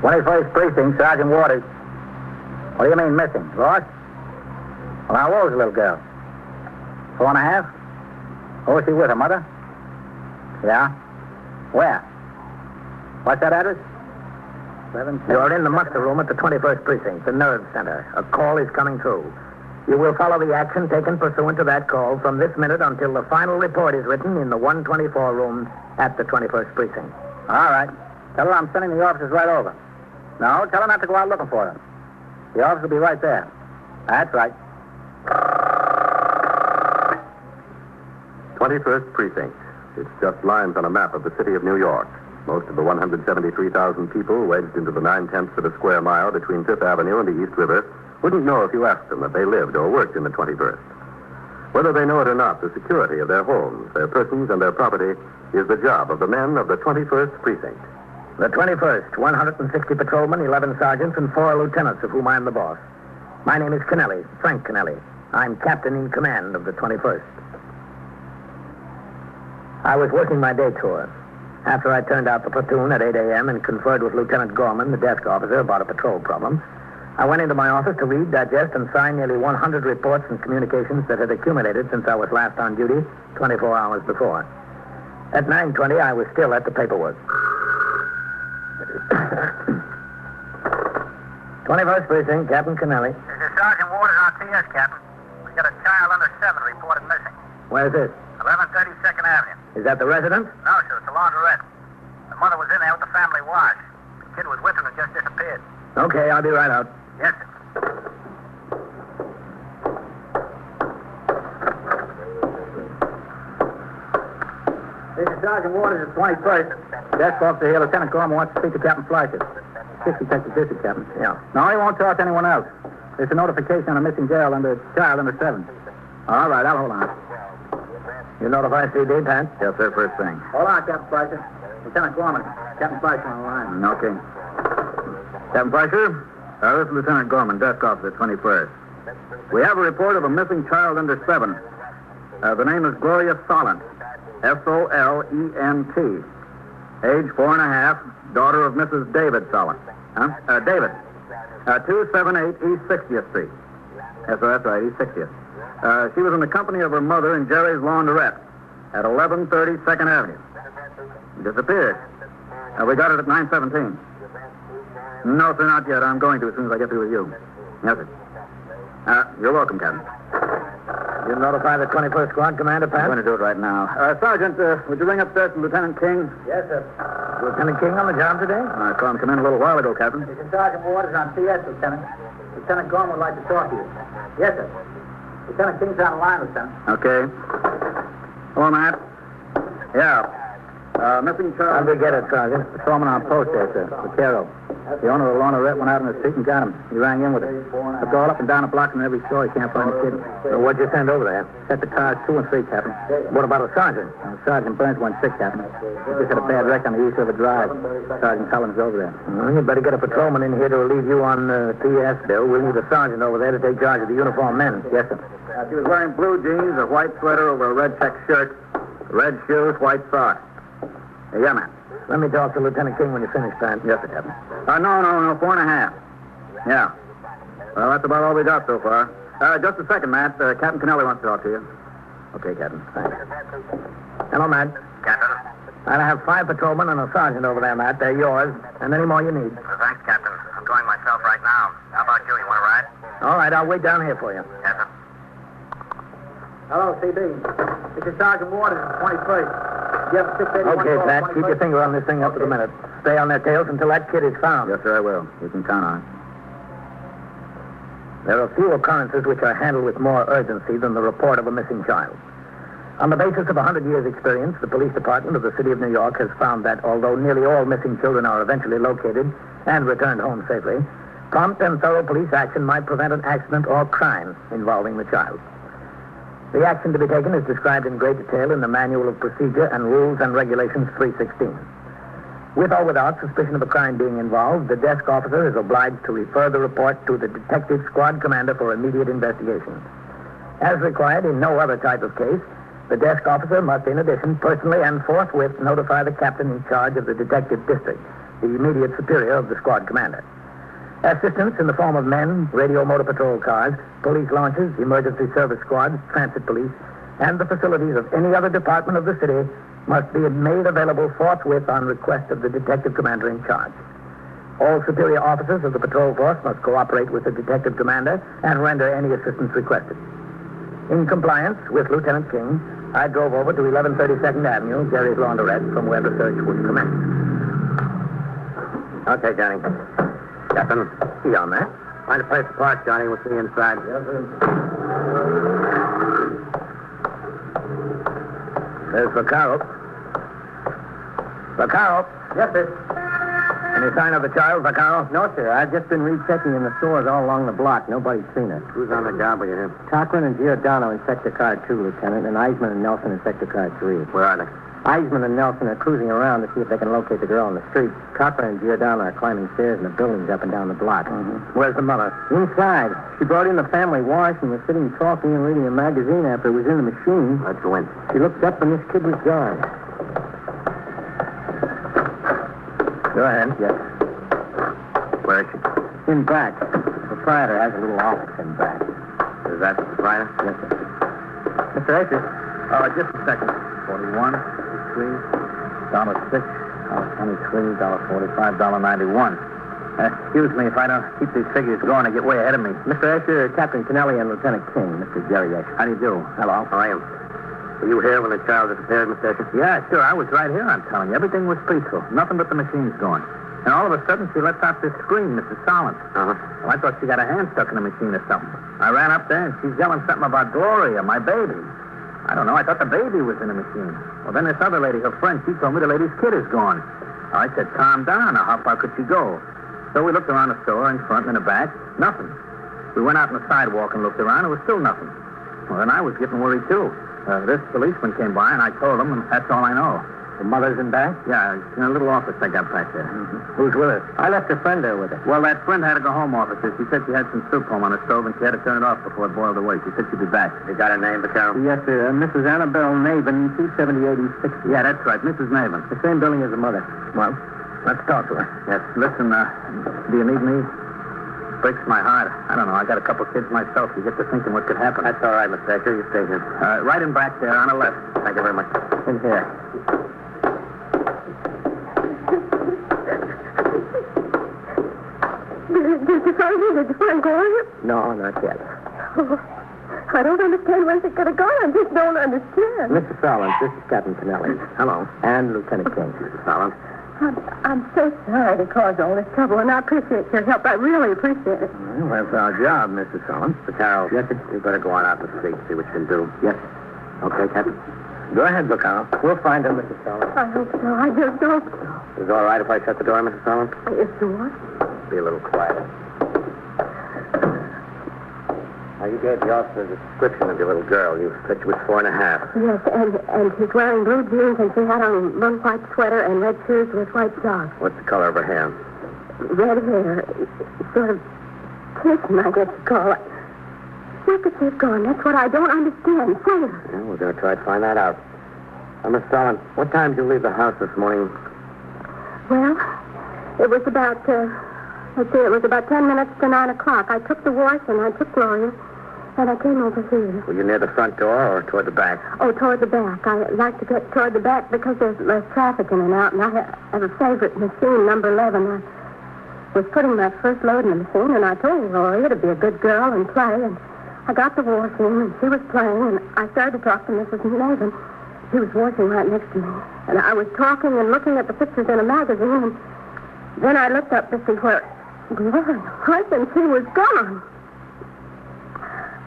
21st Precinct, Sergeant Waters. What do you mean, missing? Lost? Well, how old is the little girl? 4.5? Who was she with, her mother? Yeah? Where? What's that address? You're in the muster room at the 21st Precinct, the nerve center. A call is coming through. You will follow the action taken pursuant to that call from this minute until the final report is written in the 124 room at the 21st Precinct. All right. Tell her I'm sending the officers right over. No, tell her not to go out looking for them. The officers will be right there. That's right. 21st Precinct. It's just lines on a map of the city of New York. Most of the 173,000 people wedged into the 9/10 of a square mile between Fifth Avenue and the East River wouldn't know if you asked them that they lived or worked in the 21st. Whether they know it or not, the security of their homes, their persons, and their property is the job of the men of the 21st Precinct. The 21st, 160 patrolmen, 11 sergeants, and 4 lieutenants, of whom I'm the boss. My name is Kennelly, Frank Kennelly. I'm captain in command of the 21st. I was working my day tour. After I turned out the platoon at 8 a.m. and conferred with Lieutenant Gorman, the desk officer, about a patrol problem, I went into my office to read, digest, and sign nearly 100 reports and communications that had accumulated since I was last on duty 24 hours before. At 9:20, I was still at the paperwork. 21st Precinct, Captain Kennelly. This is Sergeant Waters on TS, Captain. We got a child under 7 reported missing. Where's this? 1130 2nd Avenue. Is that the residence? No, sir, it's a laundrette. The mother was in there with the family wash. The kid was with her and just disappeared. Okay, I'll be right out. Yes, sir. This is Sergeant Waters at 21st. Desk officer here, Lieutenant Gorman, wants to speak to Captain Fleischer. Detective District, Captain. Yeah. No, he won't talk to anyone else. There's a notification on a missing child under 7. All right, I'll hold on. You notify CD, Pat? Yes, sir, first thing. Hold on, Captain Fleischer. Lieutenant Gorman. Captain Fleischer on the line. Okay. Captain Fleischer, this is Lieutenant Gorman, desk officer, 21st. We have a report of a missing child under 7. The name is Gloria Solent. Solent. Age 4.5, daughter of Mrs. David Solent. David. 278 East 60th Street. Yes, sir, that's right, East 60th. She was in the company of her mother in Jerry's Laundrette at 1130 2nd Avenue. Disappeared. We got it at 9:17. No, sir, not yet. I'm going to as soon as I get through with you. Yes, sir. You're welcome, Captain. You notify the 21st Squad Commander, Pat? I'm going to do it right now. Sergeant, would you ring upstairs to Lieutenant King? Yes, sir. Lieutenant King on the job today? I saw him come in a little while ago, Captain. This is Sergeant Waters on CS, Lieutenant. Lieutenant Gorman would like to talk to you. Yes, sir. Lieutenant King's on the line, Lieutenant. Okay. Hello, Matt. Yeah. Missing child. How'd we get it, Sergeant? The foreman on post there, sir. Vaquero. The owner of the laundrette went out in the street and got him. He rang in with it. Looked all up and down the block and every store. He can't find the kid. So what'd you send over there? Set the cars 2 and 3, Captain. What about a sergeant? Sergeant Burns went sick, Captain. He just had a bad wreck on the East River Drive. Sergeant Collins over there. Well, you better get a patrolman in here to relieve you on TS, Bill. We'll need a sergeant over there to take charge of the uniformed men. Yes, sir. She was wearing blue jeans, a white sweater over a red check shirt, red shoes, white socks. Yeah, man. Let me talk to Lieutenant King when you finish, Pat. Yes, sir, Captain. No, 4.5. Yeah. Well, that's about all we got so far. Just a second, Matt. Captain Kennelly wants to talk to you. Okay, Captain. Thanks. Hello, Matt. Captain. I have 5 patrolmen and a sergeant over there, Matt. They're yours. And any more you need. Thanks, Captain. I'm going myself right now. How about you? You want to ride? All right, I'll wait down here for you. Yes, sir. Hello, CB. This is Sergeant Waters, 21st. You have 681. Okay, Pat, keep your finger on this thing up to the minute. Stay on their tails until that kid is found. Yes, sir, I will. You can count on it. There are few occurrences which are handled with more urgency than the report of a missing child. On the basis of 100 years' experience, the police department of the city of New York has found that although nearly all missing children are eventually located and returned home safely, prompt and thorough police action might prevent an accident or crime involving the child. The action to be taken is described in great detail in the Manual of Procedure and Rules and Regulations 316. With or without suspicion of a crime being involved, the desk officer is obliged to refer the report to the detective squad commander for immediate investigation. As required in no other type of case, the desk officer must, in addition, personally and forthwith notify the captain in charge of the detective district, the immediate superior of the squad commander. Assistance in the form of men, radio motor patrol cars, police launches, emergency service squads, transit police, and the facilities of any other department of the city must be made available forthwith on request of the detective commander in charge. All superior officers of the patrol force must cooperate with the detective commander and render any assistance requested. In compliance with Lieutenant King, I drove over to 1132nd Avenue, Jerry's Laundrette, from where the search would commence. Okay, Johnny. Captain. See you on that. Find a place to park, Johnny. We'll see you inside. Yes, sir. There's Vaccaro. Vaccaro? Yes, sir. Any sign of the child, Vaccaro? No, sir. I've just been rechecking in the stores all along the block. Nobody's seen her. Who's on the job with you? Cochran and Giordano in Sector Car 2, Lieutenant, and Eisman and Nelson in Sector Car 3. Where are they? Eisman and Nelson are cruising around to see if they can locate the girl on the street. Cochran and Giordano are climbing stairs in the buildings up and down the block. Mm-hmm. Where's the mother? Inside. She brought in the family wash and was sitting talking and reading a magazine after it was in the machine. Let's go in. She looked up and this kid was gone. Go ahead. Yes. Where is she? In back. The proprietor has a little office in back. Is that the proprietor? Yes, sir. Mr. Asher. Just a second. 41, 63, $6, $23, $45, $91. Excuse me if I don't keep these figures going. I get way ahead of me. Mr. Asher, Captain Kennelly and Lieutenant King, Mr. Jerry Asher. How do you do? Hello. How are you? Were you here when the child disappeared, Mr. Asher? Yeah, sure. I was right here, I'm telling you. Everything was peaceful. Nothing but the machines going. And all of a sudden, she lets out this scream, Mrs. Solomon. Uh-huh. Well, I thought she got her hand stuck in the machine or something. I ran up there, and she's yelling something about Gloria, my baby. I don't know. I thought the baby was in the machine. Well, then this other lady, her friend, she told me the lady's kid is gone. I said, calm down. Now, how far could she go? So we looked around the store, in front and in the back. Nothing. We went out on the sidewalk and looked around. It was still nothing. Well, then I was getting worried, too. This policeman came by, and I told him, and that's all I know. The mother's in back? Yeah, in a little office I got back there. Mm-hmm. Who's with her? I left a friend there with her. Well, that friend had to go home, officer. She said she had some soup home on the stove, and she had to turn it off before it boiled away. She said she'd be back. You got her name, Vaccaro? Yes, sir. Mrs. Annabelle Navin, 278 East 60. Yeah, that's right. Mrs. Navin. The same building as the mother. Well, let's talk to her. Yes. Listen, do you need me? Breaks my heart. I don't know. I got a couple kids myself. You get to thinking what could happen. That's all right, Mr. Asher. You stay here. Right in back there on the left. Thank you very much. In here. Did you find me? Did you find Gloria? No, not yet. Oh, I don't understand where she could have gone. I just don't understand. Mr. Solomon, this is Captain Kennelly. Hello. And Lieutenant King. Mr. Solomon. I'm so sorry to cause all this trouble, and I appreciate your help. I really appreciate it. Well, that's our job, Mr. Solomon. Vaccaro. Yes, sir. You better go on out the street and see what you can do. Yes, sir. Okay, Captain. Go ahead, Vaccaro. We'll find him, Mr. Solomon. I hope so. I just hope so. Is it all right if I shut the door, Mr. Solomon? Yes, sure. Be a little quieter. Now, you gave the officer a description of your little girl. You said she was 4.5. Yes, and she's wearing blue jeans, and she had on a blue white sweater and red shoes with white socks. What's the color of her hair? Red hair. Sort of kissing, I guess you call it. Where could she have gone? That's what I don't understand. Say it. Yeah, we're going to try to find that out. Miss Solomon, what time did you leave the house this morning? Well, it was about, it was about 10 minutes to 9 o'clock. I took the wash and I took Gloria, and I came over here. Were you near the front door or toward the back? Oh, toward the back. I like to get toward the back because there's less traffic in and out, and I have a favorite machine, number 11. I was putting my first load in the machine, and I told Gloria to be a good girl and play, and I got the wash in, and she was playing, and I started to talk to Mrs. Nathan. She was washing right next to me. And I was talking and looking at the pictures in a magazine, and then I looked up to see where Gloria was, and she was gone.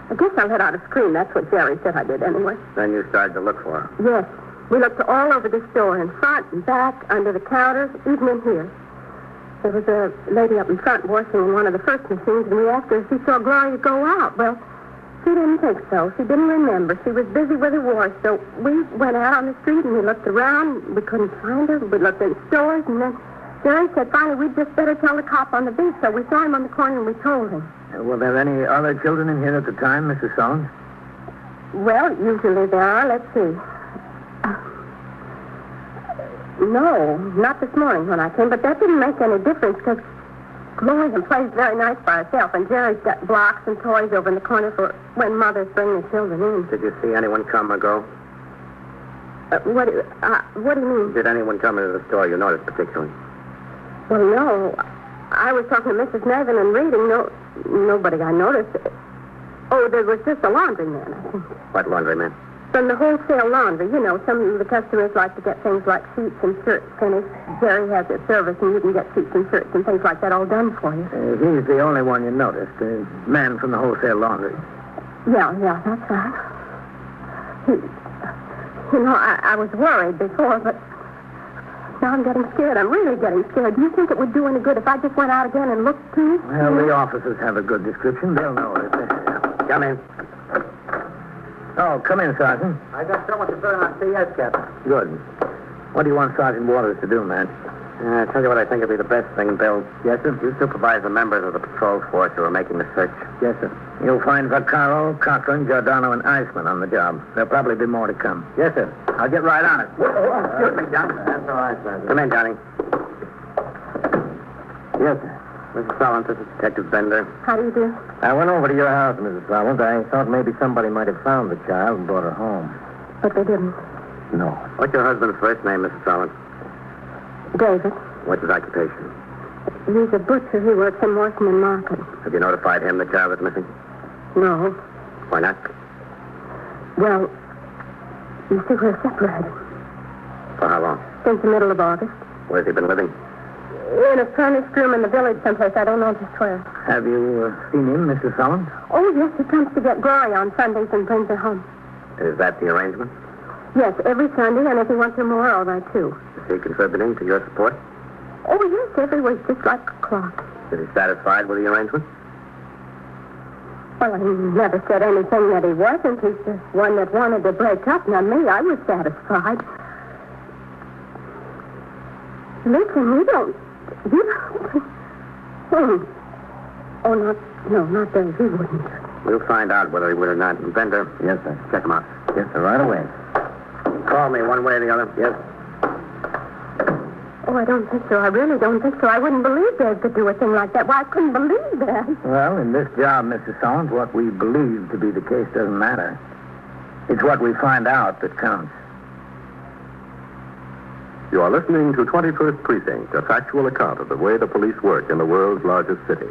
I guess I let out a scream. That's what Jerry said I did anyway. Then you started to look for her. Yes. We looked all over the store, in front and back, under the counters, even in here. There was a lady up in front washing in one of the first machines, and we asked her if she saw Gloria go out. Well, she didn't think so. She didn't remember. She was busy with her wash. So we went out on the street, and we looked around. We couldn't find her. We looked in stores, and then Jerry said, finally, we'd just better tell the cop on the beat. So we saw him on the corner, and we told him. Were there any other children in here at the time, Mrs. Solomon? Well, usually there are. Let's see. No, not this morning when I came, but that didn't make any difference because Gloria plays very nice by herself, and Jerry's got blocks and toys over in the corner for when mothers bring the children in. Did you see anyone come or go? What do you mean? Did anyone come into the store you noticed particularly? Well, no. I was talking to Mrs. Nevin and reading. Nobody I noticed. Oh, there was just a laundryman, I think. What laundryman? From the wholesale laundry. You know, some of the customers like to get things like sheets and shirts finished. Jerry has a service, and you can get sheets and shirts and things like that all done for you. He's the only one you noticed, the man from the wholesale laundry. Yeah, that's right. I was worried before, but now I'm getting scared. I'm really getting scared. Do you think it would do any good if I just went out again and looked, too? Well, the officers have a good description. They'll know it. Come in. Oh, come in, Sergeant. I got someone to burn on CS, Captain. Good. What do you want Sergeant Waters to do, man? I'll tell you what I think would be the best thing, Bill. Yes, sir? You supervise the members of the patrol force who are making the search. Yes, sir. You'll find Vaccaro, Cochran, Giordano, and Eisman on the job. There'll probably be more to come. Yes, sir. I'll get right on it. Excuse me, John. That's all right, Sergeant. Come in, Johnny. Yes, sir. Mrs. Solent, this is Detective Bender. How do you do? I went over to your house, Mrs. Solent. I thought maybe somebody might have found the child and brought her home. But they didn't. No. What's your husband's first name, Mrs. Solent? David. What's his occupation? He's a butcher. He works in Washington Market. Have you notified him the child is missing? No. Why not? Well, you see, we're separated. For how long? Since the middle of August. Where's he been living? In a furnished room in the village someplace. I don't know just where. Have you seen him, Mr. Solomon? Oh, yes, he comes to get Gloria on Sundays and brings her home. Is that the arrangement? Yes, every Sunday, and if he wants her more, all right, too. Is he contributing to your support? Oh, yes, every week, just like a clock. Is he satisfied with the arrangement? Well, he never said anything that he wasn't. He's the one that wanted to break up, not me. I was satisfied. Listen, you don't... Oh, not Dave. He wouldn't. We'll find out whether he would or not. Bender. Yes, sir. Check him out. Yes, sir, right away. Call me one way or the other. Yes. Oh, I don't think so. I really don't think so. I wouldn't believe Dave could do a thing like that. Why, I couldn't believe that. Well, in this job, Mrs. Solomon, what we believe to be the case doesn't matter. It's what we find out that counts. You are listening to 21st Precinct, a factual account of the way the police work in the world's largest city.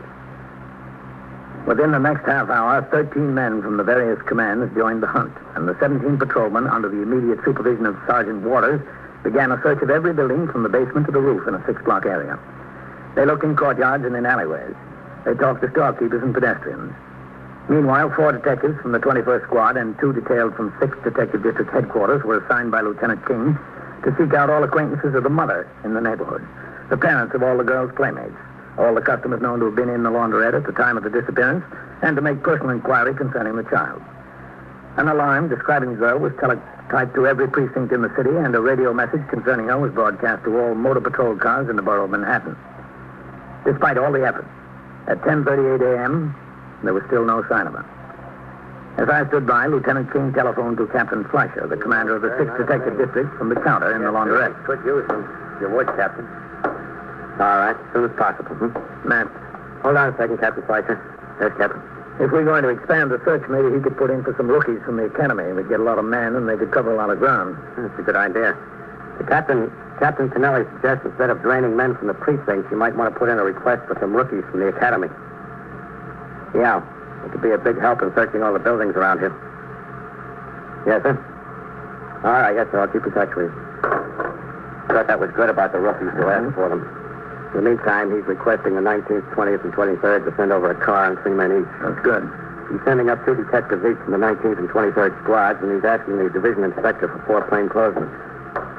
Within the next half hour, 13 men from the various commands joined the hunt, and the 17 patrolmen, under the immediate supervision of Sergeant Waters, began a search of every building from the basement to the roof in a 6-block area. They looked in courtyards and in alleyways. They talked to storekeepers and pedestrians. Meanwhile, 4 detectives from the 21st Squad and 2 detailed from 6th Detective District Headquarters were assigned by Lieutenant King to seek out all acquaintances of the mother in the neighborhood, the parents of all the girls' playmates, all the customers known to have been in the laundrette at the time of the disappearance, and to make personal inquiry concerning the child. An alarm describing the girl was teletyped to every precinct in the city, and a radio message concerning her was broadcast to all motor patrol cars in the borough of Manhattan. Despite all the effort, at 10:38 a.m., there was still no sign of her. As I stood by, Lieutenant King telephoned to Captain Fleischer, the commander of the 6th Detective District, from the counter in the laundrette. Could use some. You would, Captain. All right, as soon as possible. Matt, Hold on a second, Captain Fleischer. Yes, Captain. if we're going to expand the search, maybe he could put in for some rookies from the academy. We'd get a lot of men, and they could cover a lot of ground. That's a good idea. Captain Tonelli suggests instead of draining men from the precincts, you might want to put in a request for some rookies from the academy. Yeah, it could be a big help in searching all the buildings around here. Yes, sir? All right, yes, sir. I'll keep in touch with you. Thought that was good about the rookies who asked for them. In the meantime, he's requesting the 19th, 20th, and 23rd to send over a car and 3 men each. That's good. He's sending up 2 detectives each from the 19th and 23rd squads, and he's asking the division inspector for 4 plainclothesmen.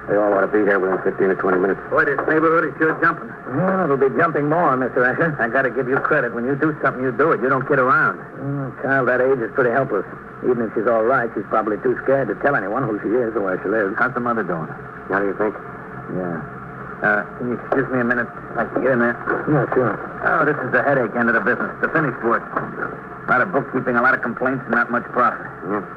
They all ought to be here within 15 or 20 minutes. Boy, this neighborhood is sure jumping. Well, it'll be jumping more, Mr. Escher. I got to give you credit. When you do something, you do it. You don't kid around. A child that age is pretty helpless. Even if she's all right, she's probably too scared to tell anyone who she is or where she lives. How's the mother doing? How do you think? Yeah. Can you excuse me a minute? I can get in there. Yeah, sure. Oh, this is the headache end of the business. The finished work. A lot of bookkeeping, a lot of complaints, and not much profit.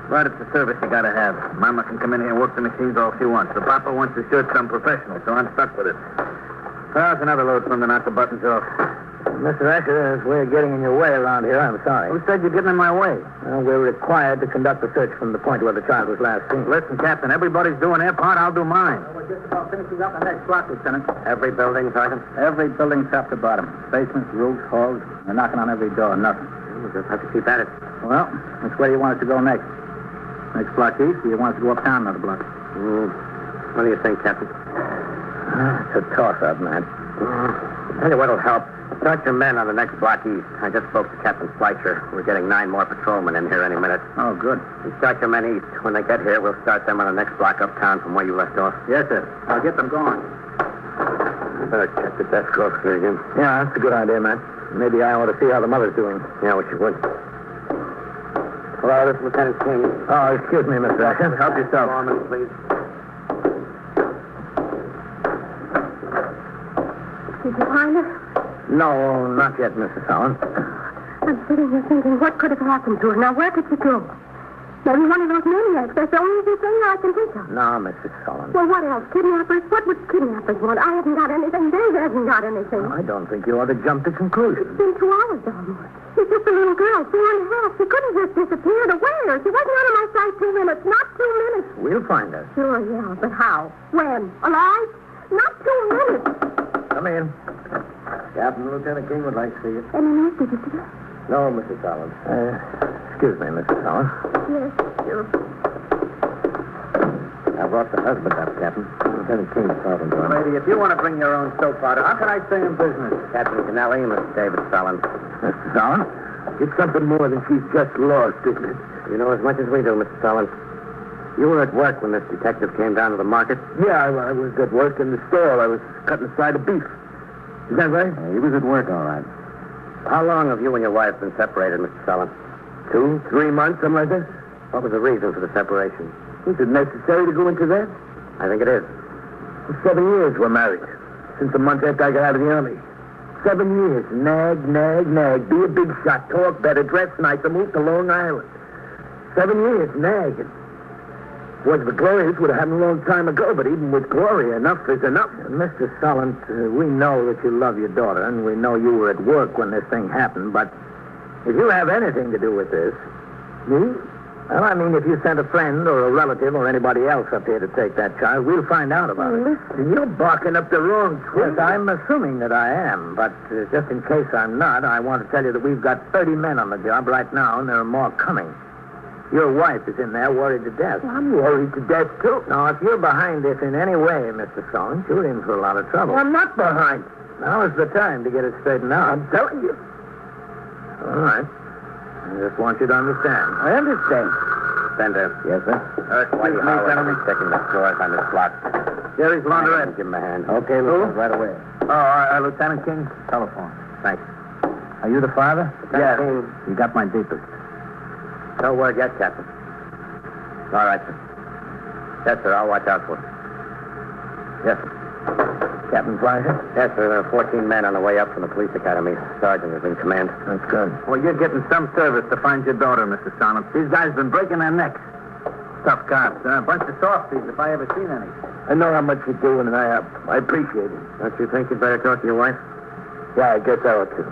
But it's a service you gotta have. Mama can come in here and work the machines all she wants. The papa wants to shirt some professional, so I'm stuck with it. Well, it's another load for him to knock the buttons off. Mr. Asher, as we're getting in your way around here, I'm sorry. Who said you're getting in my way? We're required to conduct a search from the point where the child was last seen. Listen, Captain, everybody's doing their part. I'll do mine. We're just about finishing up the next block, Lieutenant. Every building, Sergeant? Every building top to bottom. Basements, roofs, halls. They're knocking on every door. Nothing. We'll just have to keep at it. Well, which way do you want us to go next? Next block east, or you want us to go uptown another block? What do you think, Captain? It's a toss-up, man. Tell you what'll help. Start your men on the next block east. I just spoke to Captain Fleischer. We're getting 9 more patrolmen in here any minute. Oh, good. You start your men east. When they get here, we'll start them on the next block uptown from where you left off. Yes, sir. I'll get them going. I better check the desk closely again. Yeah, that's a good idea, man. Maybe I ought to see how the mother's doing. Yeah, what you would. Hello, this is Lieutenant King. Oh, excuse me, Mr. Asher. Help yourself. Foreman, please. Did you find her? No, not yet, Mrs. Allen. I'm sitting here thinking, what could have happened to her? Now, where could she go? Maybe one of those maniacs. That's the only thing I can think of. No, Mrs. Allen. Well, what else? Kidnappers? What would kidnappers want? I haven't got anything. Dave hasn't got anything. I don't think you ought to jump to conclusions. It's been 2 hours almost. She's just a little girl, 4 and a half. She couldn't just disappear to where? She wasn't out of my sight 2 minutes. Not 2 minutes. We'll find her. Sure, yeah, but how? When? Alive? Not 2 minutes. Come in. Captain, Lieutenant King would like to see you. Any news, did you see? No, Mrs. Allen. Excuse me, Mrs. Allen. Yes, sure. I brought the husband up, Captain. Lieutenant King is talking to him. Lady, if you want to bring your own soap powder, how can I stay in business? Captain Kennelly, Mr. David Fallon. Mrs. Allen? It's something more than she's just lost, isn't it? You know as much as we do, Mr. Fallon. You were at work when this detective came down to the market. Yeah, I was at work in the store. I was cutting a side of beef. Is that right? He was at work, all right. How long have you and your wife been separated, Mr. Fallon? 2, 3 months, something like that. What was the reason for the separation? Is it necessary to go into that? I think it is. For 7 years we're married. Since the month after I got out of the army. 7 years. Nag, nag, nag. Be a big shot. Talk better. Dress nicer. Move to Long Island. 7 years. Nag. Was the Glorious would have happened a long time ago, but even with Gloria, enough is enough. Mr. Solent, we know that you love your daughter, and we know you were at work when this thing happened, but if you have anything to do with this, me? Well, I mean, if you sent a friend or a relative or anybody else up here to take that child, we'll find out about it. Listen, You're barking up the wrong tree. Yes, I'm assuming that I am, but just in case I'm not, I want to tell you that we've got 30 men on the job right now, and there are more coming. Your wife is in there worried to death. I'm worried to death, too. Now, if you're behind this in any way, Mr. Solent, you're in for a lot of trouble. I'm not behind. Now is the time to get it straightened out. I'm telling you. All right. I just want you to understand. I understand. Bender. Yes, sir? Why you holler? Checking the floors on this block. Jerry's laundrette. Give him a hand. Okay, Lieutenant, right away. Oh, Lieutenant King, telephone. Thanks. Are you the father? Yes. You got my deepest. No word yet, Captain. All right, sir. Yes, sir. I'll watch out for it. Yes, sir. Captain Fleischer? Yes, sir. There are 14 men on the way up from the police academy. Sergeant is in command. That's good. Well, you're getting some service to find your daughter, Mr. Solent. These guys have been breaking their necks. Tough cops, a bunch of softies, if I ever seen any. I know how much you're doing, and I appreciate it. Don't you think you'd better talk to your wife? Yeah, I guess I ought to.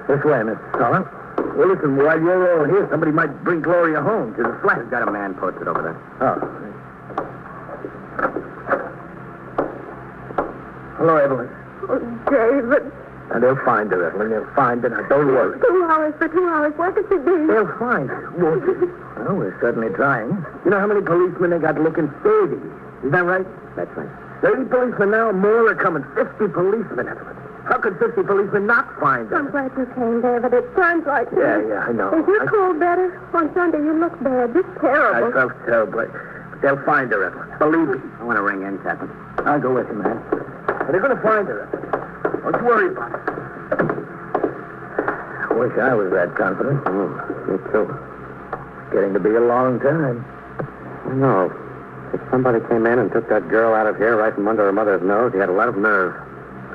This way, Mr. Solent. Well, listen, while you're all here, somebody might bring Gloria home to the flat. We've got a man posted over there. Oh. Hello, Evelyn. Oh, David. And they'll find her, Evelyn. They'll find her. Now, don't worry. 2 hours for 2 hours. Where could she be? They'll find her, won't they? Well, we're certainly trying. You know how many policemen they got looking? 30. Is that right? That's right. 30 policemen now, more are coming. 50 policemen, Evelyn. How could 50 policemen not find her? I'm glad you came, David. It sounds like... Yeah, I know. Is your cold better? On Sunday, you look bad. Just I terrible. felt terrible. But they'll find her, Evelyn. Believe me. I want to ring in, Captain. I'll go with you, man. But they're going to find her, Evelyn. Don't you worry about it. I wish I was that confident. Me too. Getting to be a long time. No. If somebody came in and took that girl out of here right from under her mother's nose, he had a lot of nerve.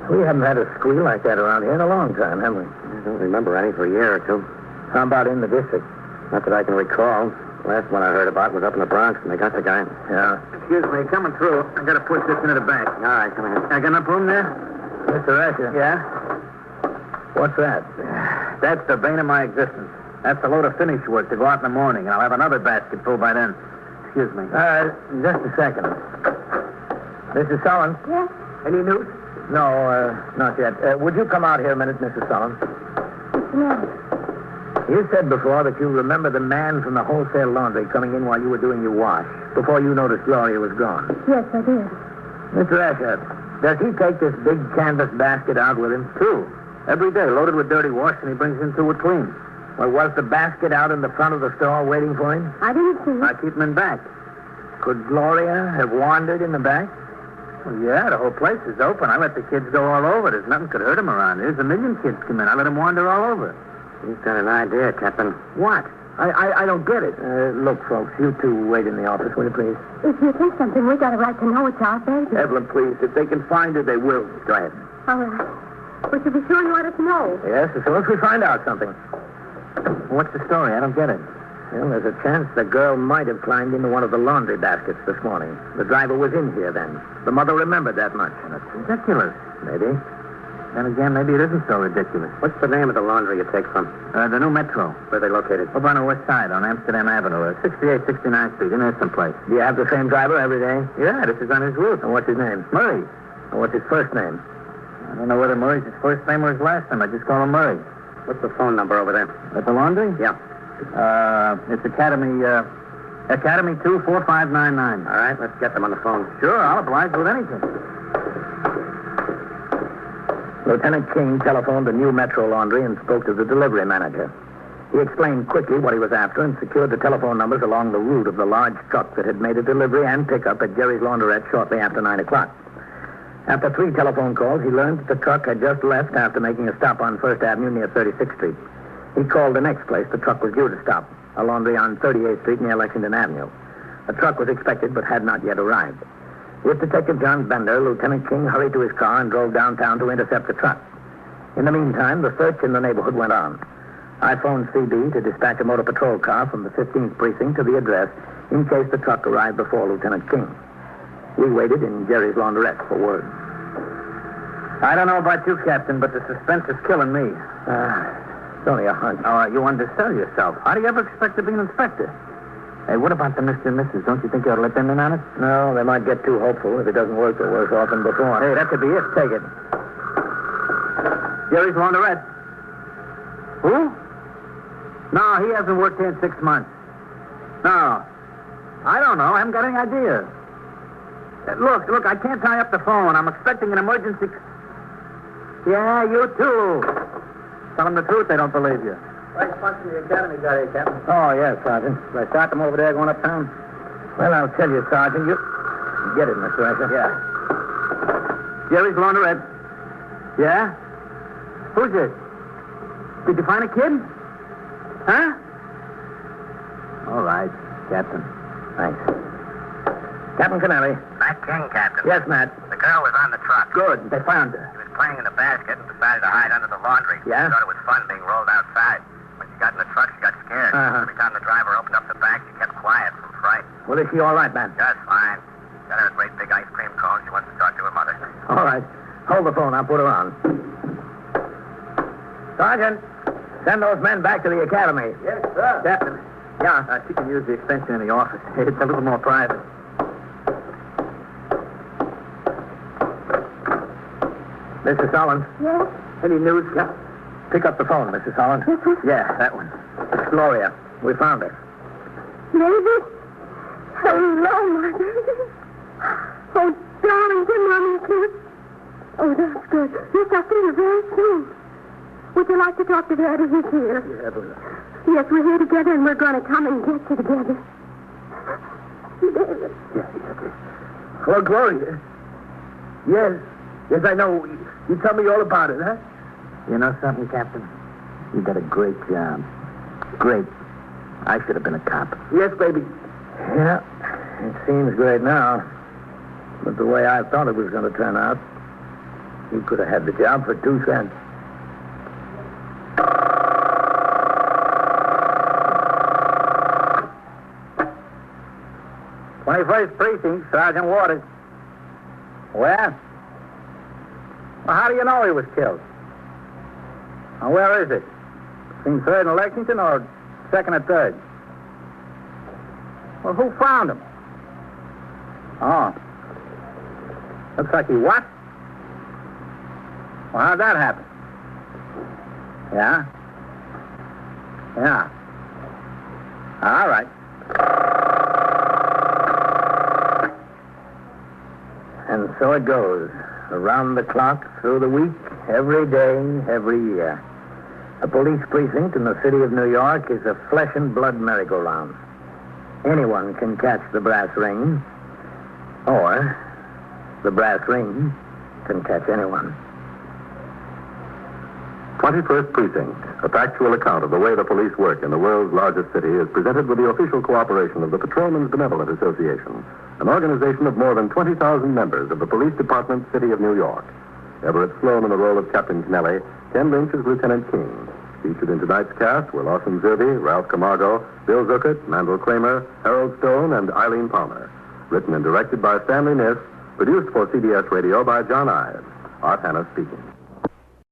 We haven't had a squeal like that around here in a long time, have we? I don't remember any for a year or two. How about in the district? Not that I can recall. Last one I heard about was up in the Bronx, and they got the guy. Yeah. Excuse me, coming through. I gotta push this into the bank. All right, come ahead. I got enough room there? Mr. Asher. Yeah? What's that? That's the bane of my existence. That's a load of finish work to go out in the morning, and I'll have another basket full by then. Excuse me. Just a second. Mrs. Sullen? Yes? Any news? No, not yet. Would you come out here a minute, Mrs. Sullen? What's the matter? You said before that you remember the man from the wholesale laundry coming in while you were doing your wash, before you noticed Gloria was gone. Yes, I did. Mr. Asher, does he take this big canvas basket out with him? Two. Every day, loaded with dirty wash, and he brings in two with clean. Well, was the basket out in the front of the store waiting for him? I didn't see I it. keep him in back. Could Gloria have wandered in the back? Well, yeah, the whole place is open. I let the kids go all over. There's nothing could hurt them around here. There's a million kids come in. I let them wander all over. He's got an idea, Captain. What? I don't get it. Look, folks, you two wait in the office, will you, please? If you think something, we got a right to know it's our baby. Evelyn, please. If they can find her, they will. Go ahead. All right. But you be sure you let us know. Yes, as soon as we find out something. What's the story? I don't get it. Well, there's a chance the girl might have climbed into one of the laundry baskets this morning. The driver was in here then. The mother remembered that much. That's ridiculous. Maybe. Then again, maybe it isn't so ridiculous. What's the name of the laundry you take from? The new Metro. Where are they located? Over on the west side, on Amsterdam Avenue, 68, 69th Street, in there someplace. Do you have the same driver every day? Yeah, this is on his route. And what's his name? Murray. And what's his first name? I don't know whether Murray's his first name or his last name. I just call him Murray. What's the phone number over there? At the laundry? Yeah. It's Academy 24599. All right, let's get them on the phone. Sure, I'll oblige with anything. Lieutenant King telephoned the new Metro laundry and spoke to the delivery manager. He explained quickly what he was after and secured the telephone numbers along the route of the large truck that had made a delivery and pickup at Jerry's Laundrette shortly after 9 o'clock. After 3 telephone calls, he learned that the truck had just left after making a stop on 1st Avenue near 36th Street. He called the next place the truck was due to stop, a laundry on 38th Street near Lexington Avenue. A truck was expected but had not yet arrived. With Detective John Bender, Lieutenant King hurried to his car and drove downtown to intercept the truck. In the meantime, the search in the neighborhood went on. I phoned CB to dispatch a motor patrol car from the 15th precinct to the address in case the truck arrived before Lieutenant King. We waited in Jerry's Laundrette for word. I don't know about you, Captain, but the suspense is killing me. It's only a hunch. Oh, you undersell yourself. How do you ever expect to be an inspector? Hey, what about the Mr. and Mrs.? Don't you think you ought to let them in on it? No, they might get too hopeful. If it doesn't work, they're worse off than before. Hey, that could be it. Take it. Jerry's Laundrette. Who? No, he hasn't worked here in 6 months. No. I don't know. I haven't got any idea. Look, I can't tie up the phone. I'm expecting an emergency. Yeah, you too. Tell them the truth, they don't believe you. Right punch from the academy got here, Captain. Oh, yes, Sergeant. Should I start them over there going uptown? Well, I'll tell you, Sergeant. You get it, Mr. Asher. Yeah. Jerry's Laundrette. Yeah? Who's this? Did you find a kid? Huh? All right, Captain. Thanks. Captain Kennelly. Matt King, Captain. Yes, Matt. The girl was on the truck. Good. They found her. She was playing in the basket and decided to hide under the laundry. Yeah? She thought it was fun being rolled outside. When she got in the truck, she got scared. Uh-huh. Every time the driver opened up the back, she kept quiet from fright. Well, is she all right, Matt? Just fine. Got her a great big ice cream cone. She wants to talk to her mother. All right. Hold the phone. I'll put her on. Sergeant, send those men back to the academy. Yes, sir. Captain. Yeah. She can use the extension in the office. It's a little more private. Mrs. Hollins. Yes? Any news, Captain? Pick up the phone, Mrs. Hollins. Yeah, that one. It's Gloria. We found her. Baby? Hello, my baby. Oh, darling, good morning, kid. Oh, that's good. Yes, I'll see you very soon. Would you like to talk to Daddy? He's here. Yeah, but... Yes, we're here together, and we're going to come and get you together. David. Oh, Gloria. Yes. Yes, I know. You tell me all about it, huh? You know something, Captain? You did a great job. Great. I should have been a cop. Yes, baby. Yeah. It seems great now. But the way I thought it was going to turn out, you could have had the job for 2 cents. "21st Precinct, Sergeant Waters." Where? Well, how do you know he was killed? And where is it? Between 3rd and Lexington or 2nd and 3rd? Well, who found him? Oh. Looks like he what? Well, how'd that happen? Yeah? Yeah. All right. And so it goes. Around the clock, through the week, every day, every year. A police precinct in the city of New York is a flesh and blood merry-go-round. Anyone can catch the brass ring, or the brass ring can catch anyone. 21st Precinct, a factual account of the way the police work in the world's largest city, is presented with the official cooperation of the Patrolmen's Benevolent Association, an organization of more than 20,000 members of the Police Department, City of New York. Everett Sloan in the role of Captain Kennelly, Ken Lynch as Lieutenant King. Featured in tonight's cast were Lawson Zerbe, Ralph Camargo, Bill Zuckert, Mandel Kramer, Harold Stone, and Eileen Palmer. Written and directed by Stanley Niss, produced for CBS Radio by John Ives. Art Hannah speaking.